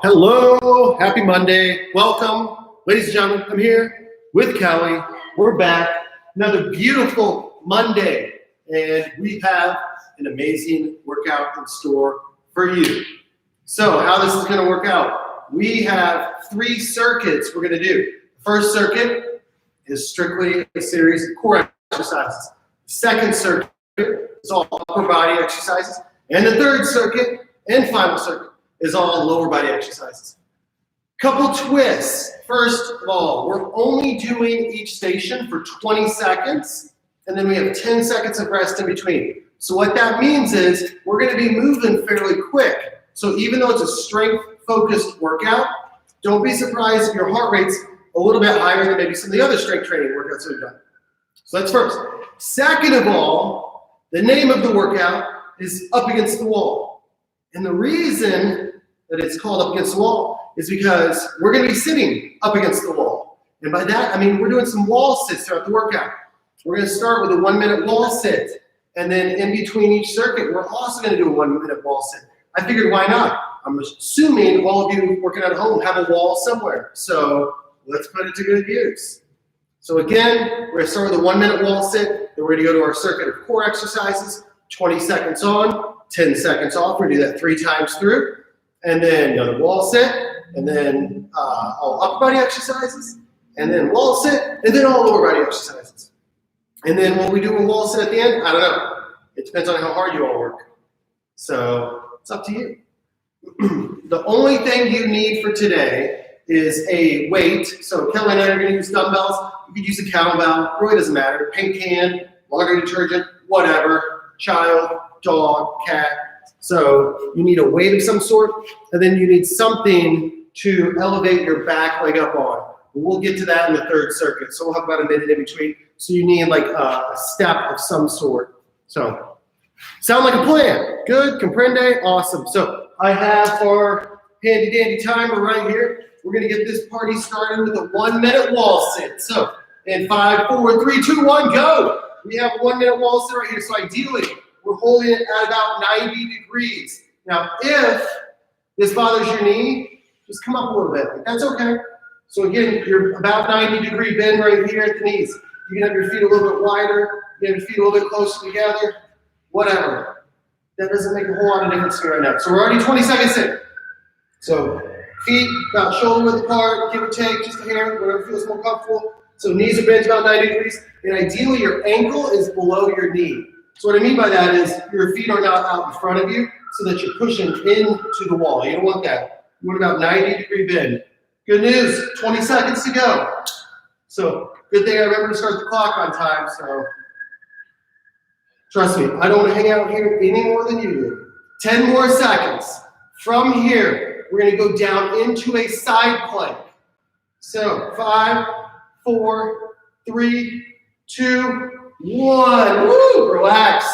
Hello, happy Monday. Welcome, ladies and gentlemen. I'm here with Kelly. We're back. Another beautiful Monday, and we have an amazing workout in store for you. So how this is going to work out, we have 3 circuits we're going to do. First circuit is strictly a series of core exercises. Second circuit is all upper body exercises. And the third circuit and final circuit is all lower body exercises. Couple twists. First of all, we're only doing each station for 20 seconds, and then we have 10 seconds of rest in between. So what that means is we're going to be moving fairly quick. So even though it's a strength-focused workout, don't be surprised if your heart rate's a little bit higher than maybe some of the other strength training workouts we've done. So that's first. Second of all, the name of the workout is Up Against the Wall. And the reason that it's called Up Against the Wall is because we're going to be sitting up against the wall. And by that, I mean we're doing some wall sits throughout the workout. We're going to start with a 1-minute wall sit. And then in between each circuit, we're also going to do a 1-minute wall sit. I figured, why not? I'm assuming all of you working at home have a wall somewhere. So let's put it to good use. So again, we're going to start with a 1-minute wall sit. Then we're going to go to our circuit of core exercises. 20 seconds on, 10 seconds off. We're going to do that 3 times through. And then another wall sit. And then all upper body exercises. And then wall sit. And then all lower body exercises. And then will we do a wall sit at the end? I don't know. It depends on how hard you all work. So it's up to you. The only thing you need for today is a weight. So Kelly and I are going to use dumbbells. You could use a kettlebell. Really doesn't matter. Paint can, laundry detergent, whatever. Child, dog, cat. So you need a weight of some sort, and then you need something to elevate your back leg up on. We'll get to that in the third circuit. So we'll have about a minute in between. So you need like a step of some sort. So sound like a plan? Good, comprende, awesome. So I have our handy dandy timer right here. We're gonna get this party started with a 1-minute wall sit. So in 5, 4, 3, 2, 1, go. We have a 1-minute wall sit right here. So ideally, we're holding it at about 90 degrees. Now, if this bothers your knee, just come up a little bit. That's okay. So again, you're about 90-degree bend right here at the knees. You can have your feet a little bit wider. You can have your feet a little bit closer together. Whatever. That doesn't make a whole lot of difference to me right now. So we're already 20 seconds in. So feet about shoulder width apart, give or take, just a hair, whatever feels more comfortable. So knees are bent about 90 degrees. And ideally, your ankle is below your knee. So what I mean by that is your feet are not out in front of you so that you're pushing into the wall. You don't want that. You want about 90-degree bend. Good news, 20 seconds to go. So good thing I remember to start the clock on time. So trust me, I don't want to hang out here any more than you do. 10 more seconds. From here, we're going to go down into a side plank. So 5, 4, 3, 2, 1. Woo! Relax.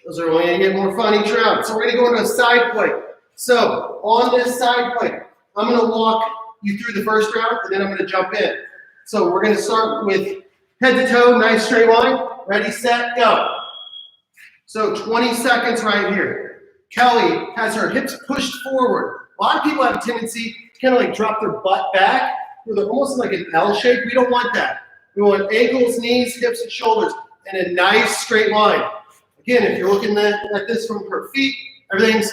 Those are only going to get more fun each round. So we're going to go into a side plank. So on this side plank, I'm going to walk you through the first round, and then I'm going to jump in. So we're going to start with head to toe, nice straight line. Ready, set, go. So 20 seconds right here. Kelly has her hips pushed forward. A lot of people have a tendency to kind of like drop their butt back, where they're almost like an L shape. We don't want that. We want ankles, knees, hips, and shoulders in a nice straight line. Again, if you're looking at this from her feet, everything's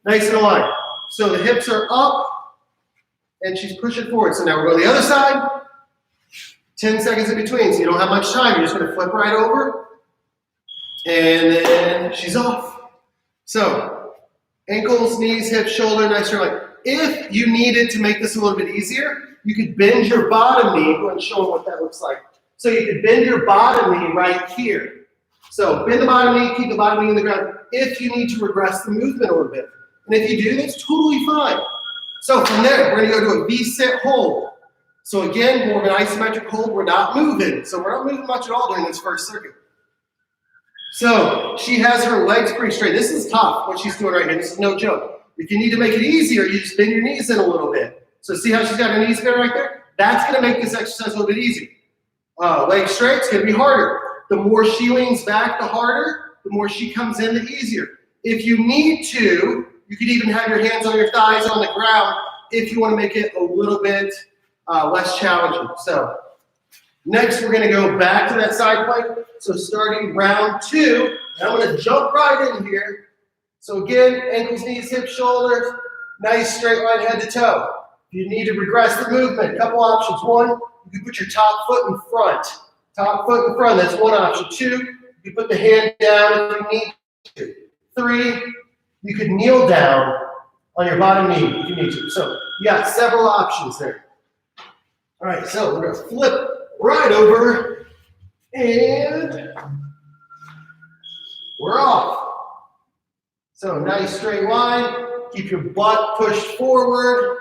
nice and aligned. So the hips are up, and she's pushing forward. So now we're going to the other side. 10 seconds in between, so you don't have much time. You're just going to flip right over, and then she's off. So ankles, knees, hips, shoulder, nice straight line. If you needed to make this a little bit easier, you could bend your bottom knee. Go ahead and show them what that looks like. So you could bend your bottom knee right here. So bend the bottom knee, keep the bottom knee in the ground if you need to regress the movement a little bit. And if you do, that's totally fine. So from there, we're going to go to a V-sit hold. So again, more of an isometric hold. We're not moving. So we're not moving much at all during this first circuit. So she has her legs pretty straight. This is tough, what she's doing right here. This is no joke. If you need to make it easier, you just bend your knees in a little bit. So see how she's got her knees bent right there? That's going to make this exercise a little bit easier. Legs straight, it's going to be harder. The more she leans back, the harder. The more she comes in, the easier. If you need to, you could even have your hands on your thighs on the ground if you want to make it a little bit less challenging. So next, we're going to go back to that side plank. So starting round 2, and I'm going to jump right in here. So again, ankles, knees, hips, shoulders, nice straight line head to toe. If you need to regress the movement, a couple options. 1, you can put your top foot in front. Top foot in front, that's 1 option. 2, you can put the hand down if you need to. 3, you could kneel down on your bottom knee if you need to. So you got several options there. All right, so we're gonna flip right over and we're off. So nice straight line, keep your butt pushed forward.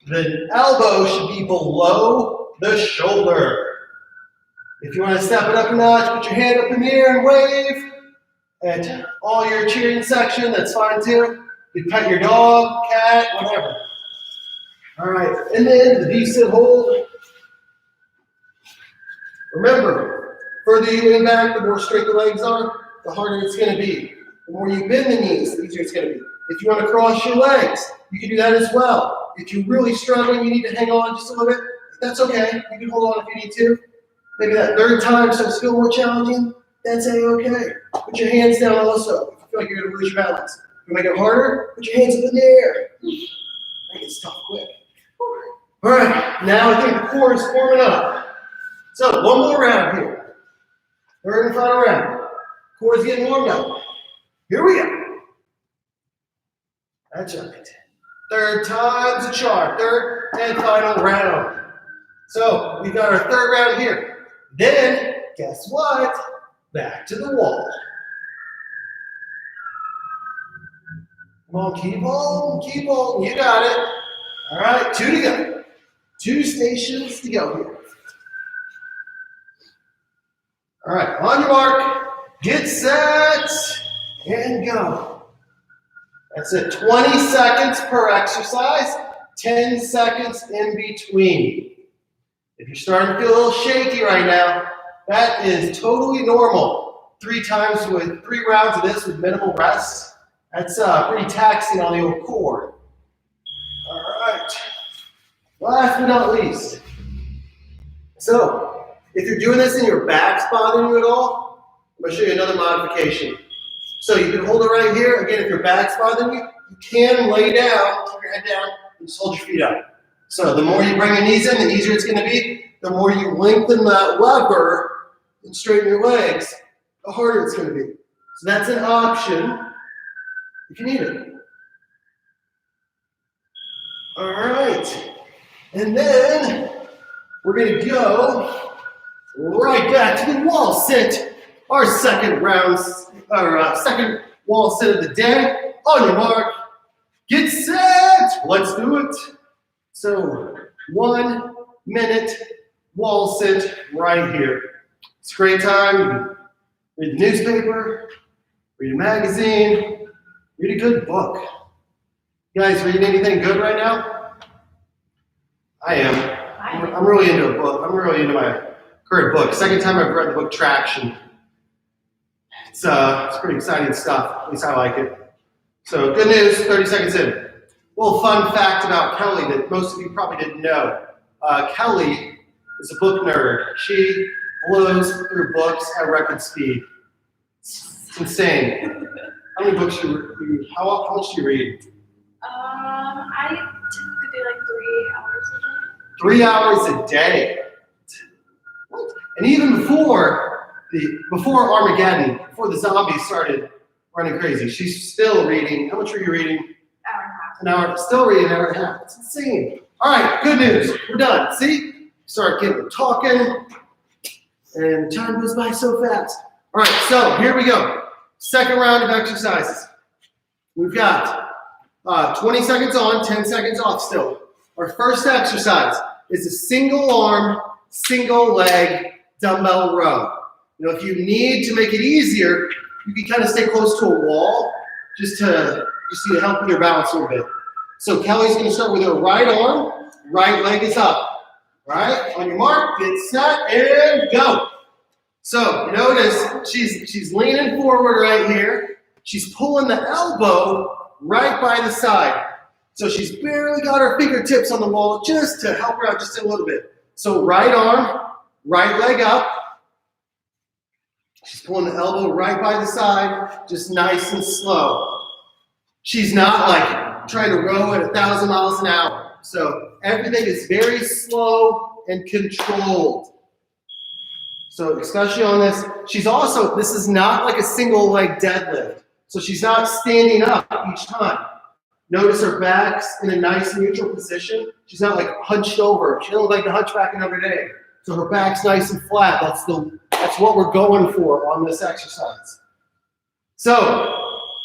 The elbow should be below the shoulder. If you want to step it up a notch, put your hand up in the air and wave. And all your cheering section, that's fine too. You pet your dog, cat, whatever. All right, and then the V-sit hold. Remember, the further you lean back, the more straight the legs are, the harder it's going to be. The more you bend the knees, the easier it's going to be. If you want to cross your legs, you can do that as well. If you're really struggling, you need to hang on just a little bit, that's okay. You can hold on if you need to. Maybe that 3rd time, so it's still more challenging, that's okay. Put your hands down also if you feel like you're going to lose your balance. If you make it harder, put your hands up in the air. Make it stop quick. All right, now I think the core is forming up. So 1 more round here. 3rd and final round. Core is getting warmed up. Here we go. That's right. 3rd time's a charm. 3rd and final round. So we got our 3rd round here. Then, guess what? Back to the wall. Come on, keep holding, you got it. All right, 2 to go. 2 stations to go here. All right, on your mark, get set, and go. That's it, 20 seconds per exercise, 10 seconds in between. If you're starting to feel a little shaky right now, that is totally normal. 3 times with 3 rounds of this with minimal rest, that's pretty taxing on the old core. All right, last but not least. So, if you're doing this and your back's bothering you at all, I'm going to show you another modification. So you can hold it right here. Again, if your back's bothering you, you can lay down, keep your head down, and just hold your feet up. So the more you bring your knees in, the easier it's going to be. The more you lengthen that lever and straighten your legs, the harder it's going to be. So that's an option if you need it. All right. And then we're going to go right back to the wall sit. Our second second wall sit of the day. On your mark, get set. Let's do it. So 1 minute wall sit right here. It's a great time. You can read the newspaper, read a magazine, read a good book. You guys reading anything good right now? I am. I'm really into a book. I'm really into my current book. Second time I've read the book Traction. It's pretty exciting stuff. At least I like it. So good news, 30 seconds in. A little fun fact about Kelly that most of you probably didn't know. Kelly is a book nerd. She blows through books at record speed. It's insane. How many books do you read? How much do you read? I typically do like 3 hours a day. 3 hours a day. What? And even before Armageddon, before the zombies started running crazy, she's still reading. How much are you reading? Hour and a half. An hour, still reading an hour and a half. It's insane. All right, good news. We're done. See? Start getting talking, and the time goes by so fast. All right, so here we go. Second round of exercises. We've got 20 seconds on, 10 seconds off still. Our first exercise is a single arm, single leg dumbbell row. You know, if you need to make it easier, you can kind of stay close to a wall just to help with your balance a little bit. So Kelly's going to start with her right arm, right leg is up. All right, on your mark, get set, and go. So notice she's leaning forward right here. She's pulling the elbow right by the side. So she's barely got her fingertips on the wall just to help her out just a little bit. So right arm, right leg up. She's pulling the elbow right by the side, just nice and slow. She's not like trying to row at 1,000 miles an hour. So everything is very slow and controlled. So especially on this, this is not like a single leg deadlift. So she's not standing up each time. Notice her back's in a nice neutral position. She's not like hunched over. She doesn't look like the hunchback in Notre Dame. So her back's nice and flat. That's what we're going for on this exercise. So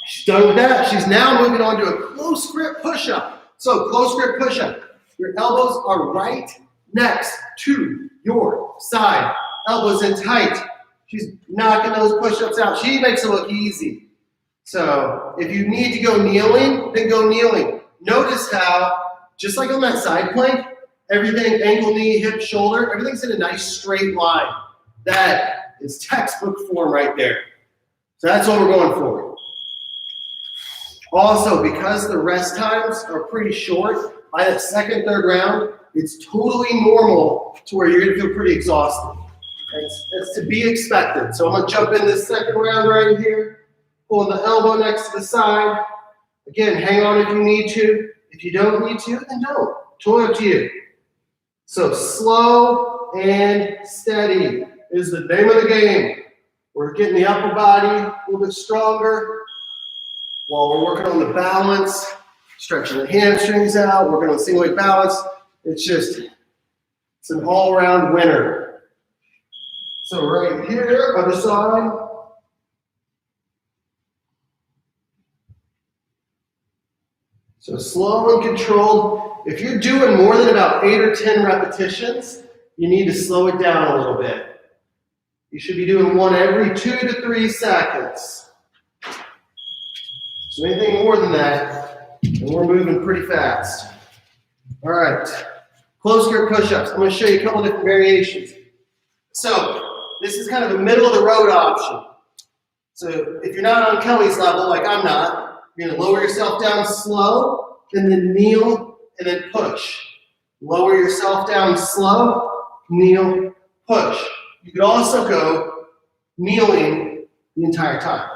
she's done with that. She's now moving on to a close grip push-up. So close grip push-up. Your elbows are right next to your side. Elbows in tight. She's knocking those push-ups out. She makes it look easy. So if you need to go kneeling, then go kneeling. Notice how, just like on that side plank, everything, ankle, knee, hip, shoulder, everything's in a nice straight line. That is textbook form right there. So that's what we're going for. Also, because the rest times are pretty short, by that second, third round, it's totally normal to where you're going to feel pretty exhausted. That's to be expected. So I'm going to jump in this second round right here. Pulling the elbow next to the side. Again, hang on if you need to. If you don't need to, then don't. Totally up to you. So slow and steady is the name of the game. We're getting the upper body a little bit stronger while we're working on the balance, stretching the hamstrings out, working on single leg balance. It's an all-around winner. So right here, other side. So slow and controlled. If you're doing more than about 8 or 10 repetitions, you need to slow it down a little bit. You should be doing one every 2 to 3 seconds. So anything more than that, and we're moving pretty fast. All right, close grip push-ups. I'm going to show you a couple different variations. So this is kind of a middle of the road option. So if you're not on Kelly's level, like I'm not, you're going to lower yourself down slow, and then kneel, and then push. Lower yourself down slow, kneel, push. You could also go kneeling the entire time.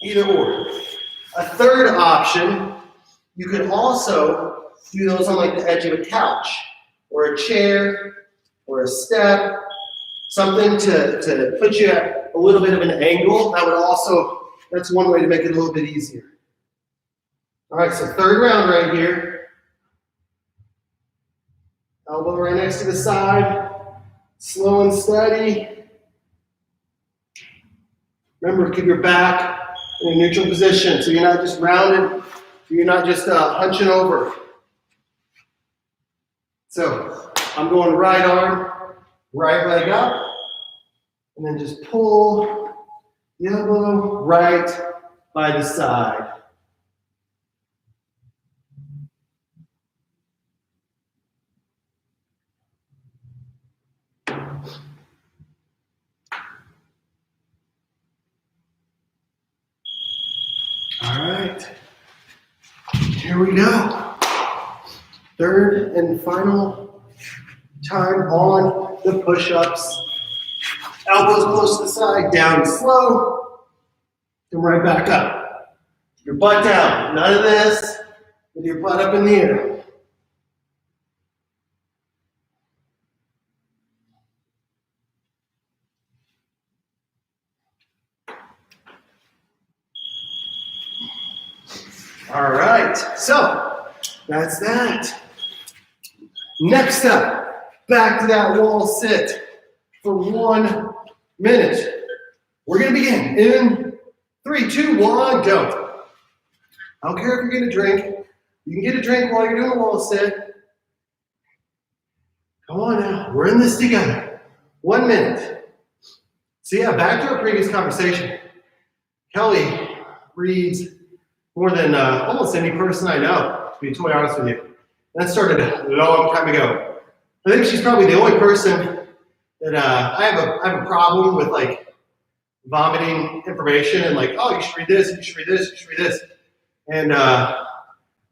Either or. A third option, you could also do those on like the edge of a couch, or a chair, or a step, something to put you at a little bit of an angle. That's one way to make it a little bit easier. All right, so third round right here. Elbow right next to the side. Slow and steady. Remember, keep your back in a neutral position so you're not just rounded, so you're not just hunching over. So I'm going right arm, right leg up, and then just pull the elbow right by the side. All right, here we go. Third and final time on the push-ups. Elbows close to the side, down slow, and right back up. Your butt down, none of this, with your butt up in the air. All right, so that's that. Next up, back to that wall sit for 1 minute. We're gonna begin in 3, 2, 1, go. I don't care if you're getting a drink. You can get a drink while you're doing the wall sit. Come on now, we're in this together. 1 minute. So yeah, back to our previous conversation. Kelly reads more than almost any person I know, to be totally honest with you. That started a long time ago. I think she's probably the only person that I have a problem with, like vomiting information and like, oh, you should read this, you should read this, you should read this. And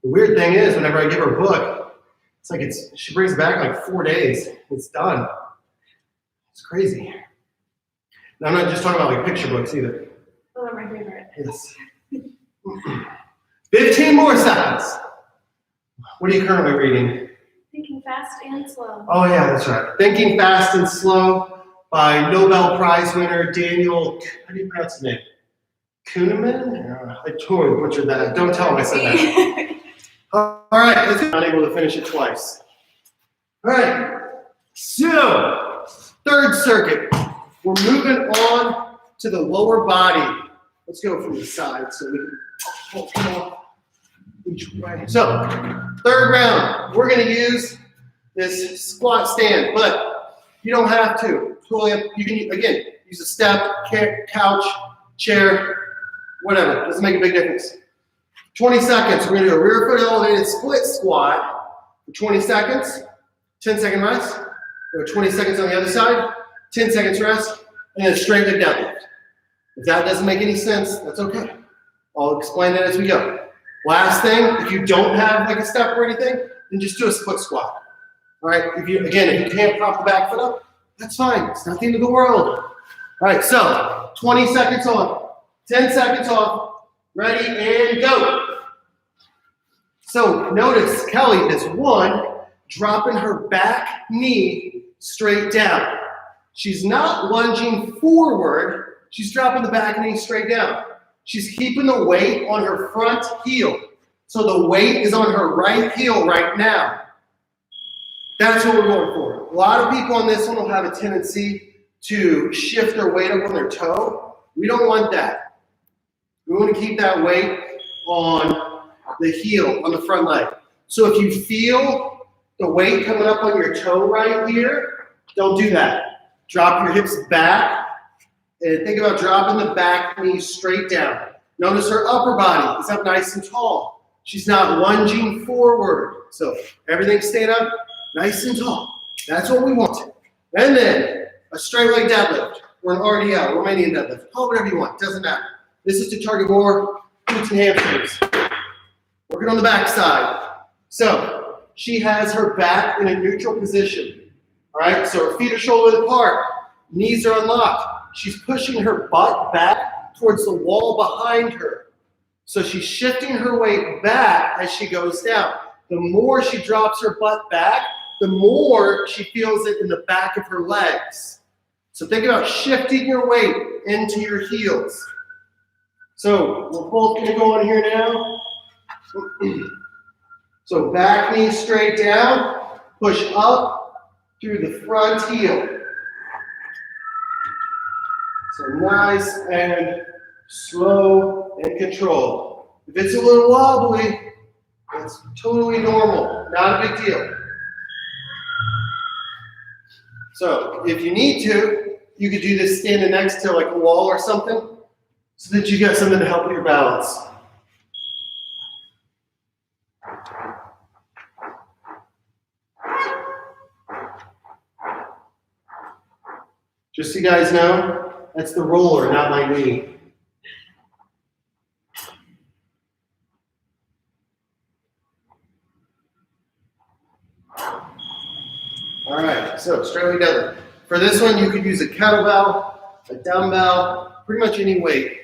The weird thing is, whenever I give her a book, it's like she brings it back like 4 days. It's done. It's crazy. Now, I'm not just talking about like picture books either. Those are my favorite. Yes. 15 more seconds. What are you currently reading? Thinking Fast and Slow. Oh yeah, that's right. Thinking Fast and Slow by Nobel Prize winner Daniel, how do you pronounce his name? Kahneman? I totally butchered that. Don't tell him I said that. All right, let's not able to finish it twice. All right, so third circuit. We're moving on to the lower body. Let's go from the side so we can come off each way. So third round, we're going to use this squat stand, but you don't have to. Totally up. You can, again, use a step, couch, chair, whatever. Doesn't make a big difference. 20 seconds. We're going to do a rear foot elevated split squat for 20 seconds. 10-second rest. Go 20 seconds on the other side. 10 seconds rest. And then straight leg deadlift. If that doesn't make any sense, that's okay. I'll explain that as we go. Last thing, if you don't have like a step or anything, then just do a split squat. All right. If you can't prop the back foot up, that's fine. It's not the end of the world. All right. So 20 seconds on, 10 seconds off. Ready and go. So notice Kelly is dropping her back knee straight down. She's not lunging forward. She's dropping the back knee straight down. She's keeping the weight on her front heel. So the weight is on her right heel right now. That's what we're going for. A lot of people on this one will have a tendency to shift their weight up on their toe. We don't want that. We want to keep that weight on the heel, on the front leg. So if you feel the weight coming up on your toe right here, don't do that. Drop your hips back and think about dropping the back knee straight down. Notice her upper body is up nice and tall. She's not lunging forward. So everything's staying up nice and tall. That's what we want. And then a straight leg deadlift or an RDL, Romanian deadlift. Call it whatever you want. Doesn't matter. This is to target more glutes and hamstrings. Working on the back side. So she has her back in a neutral position. All right, so her feet are shoulder width apart. Knees are unlocked. She's pushing her butt back towards the wall behind her. So she's shifting her weight back as she goes down. The more she drops her butt back, the more she feels it in the back of her legs. So think about shifting your weight into your heels. So we're both going to go on here now. So back knee straight down, push up through the front heel. So nice and slow and controlled. If it's a little wobbly, that's totally normal, not a big deal. So if you need to, you could do this standing next to like a wall or something so that you got something to help your balance. Just so you guys know, that's the roller, not my knee. All right, so straight leg deadlift. For this one, you could use a kettlebell, a dumbbell, pretty much any weight.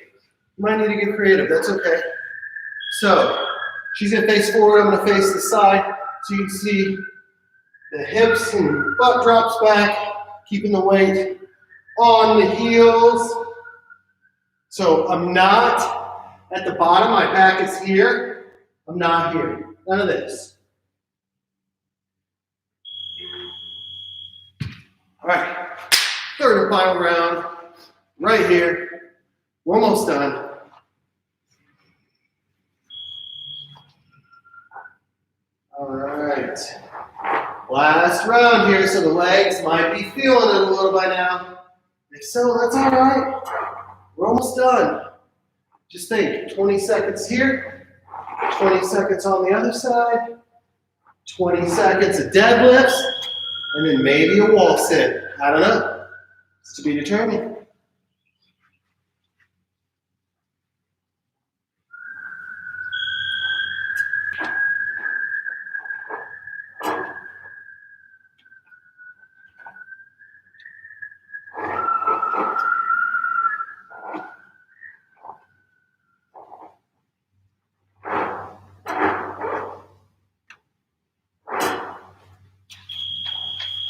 You might need to get creative, that's okay. So she's gonna face forward, I'm gonna face the side, so you can see the hips and butt drops back, keeping the weight on the heels. So I'm not at the bottom, my back is here. I'm not here, none of this. All right, third and final round, right here. We're almost done. All right, last round here, so the legs might be feeling it a little by now. If so, that's all right. We're almost done. Just think, 20 seconds here, 20 seconds on the other side, 20 seconds of deadlifts, and then maybe a wall sit. I don't know. It's to be determined.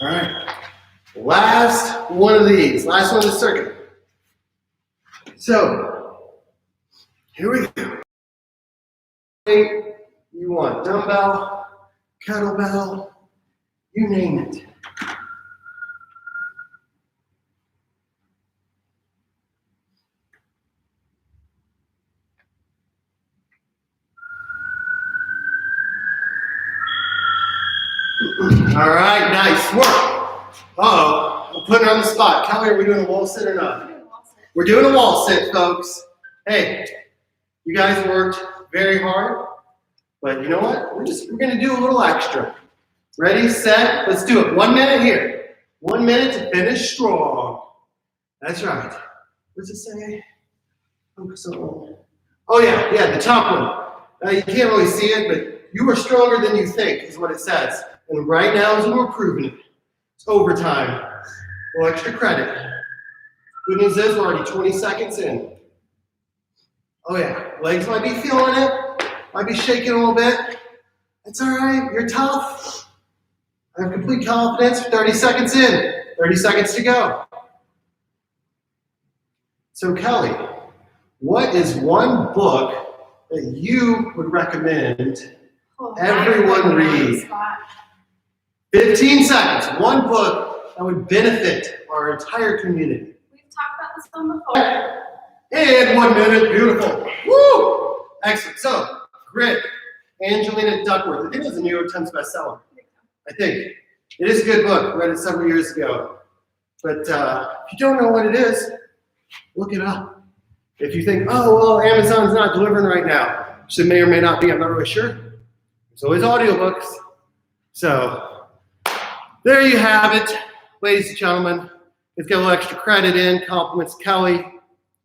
All right. Last one of these. Last one of the circuit. So, here we go. You want dumbbell, kettlebell, you name it. All right, nice work. Uh-oh, I'm putting her on the spot. Kelly, are we doing a wall sit or not? We're doing a wall sit, folks. Hey, you guys worked very hard, but you know what? We're gonna do a little extra. Ready, set, let's do it. 1 minute here. 1 minute to finish strong. That's right. What's it say? Oh yeah, the top one. You can't really see it, but you are stronger than you think is what it says. And right now is when we're proving it. It's overtime. A little extra credit. Good news is we're already 20 seconds in. Oh yeah, legs might be feeling it. Might be shaking a little bit. It's all right, you're tough. I have complete confidence. 30 seconds in, 30 seconds to go. So Kelly, what is one book that you would recommend everyone read? 15 seconds, one book that would benefit our entire community. We've talked about this one before. And 1 minute, beautiful. Woo! Excellent. So, Grit, Angelina Duckworth. I think it was a New York Times bestseller. I think. It is a good book. I read it several years ago. But if you don't know what it is, look it up. If you think, oh, well, Amazon's not delivering right now, which it may or may not be, I'm not really sure. There's always audiobooks. So, there you have it, ladies and gentlemen. Let's get a little extra credit in. Compliments Kelly.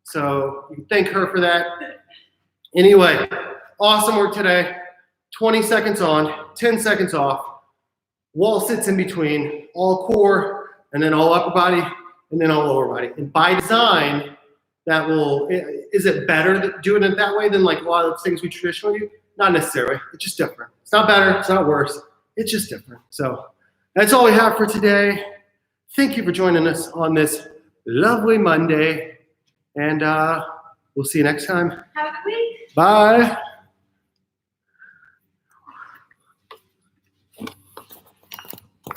So you can thank her for that. Anyway, awesome work today. 20 seconds on, 10 seconds off. Wall sits in between, all core, and then all upper body, and then all lower body. And by design, that will, is it better doing it that way than like a lot of things we traditionally do? Not necessarily. It's just different. It's not better. It's not worse. It's just different. So that's all we have for today. Thank you for joining us on this lovely Monday. And we'll see you next time. Have a good week. Bye.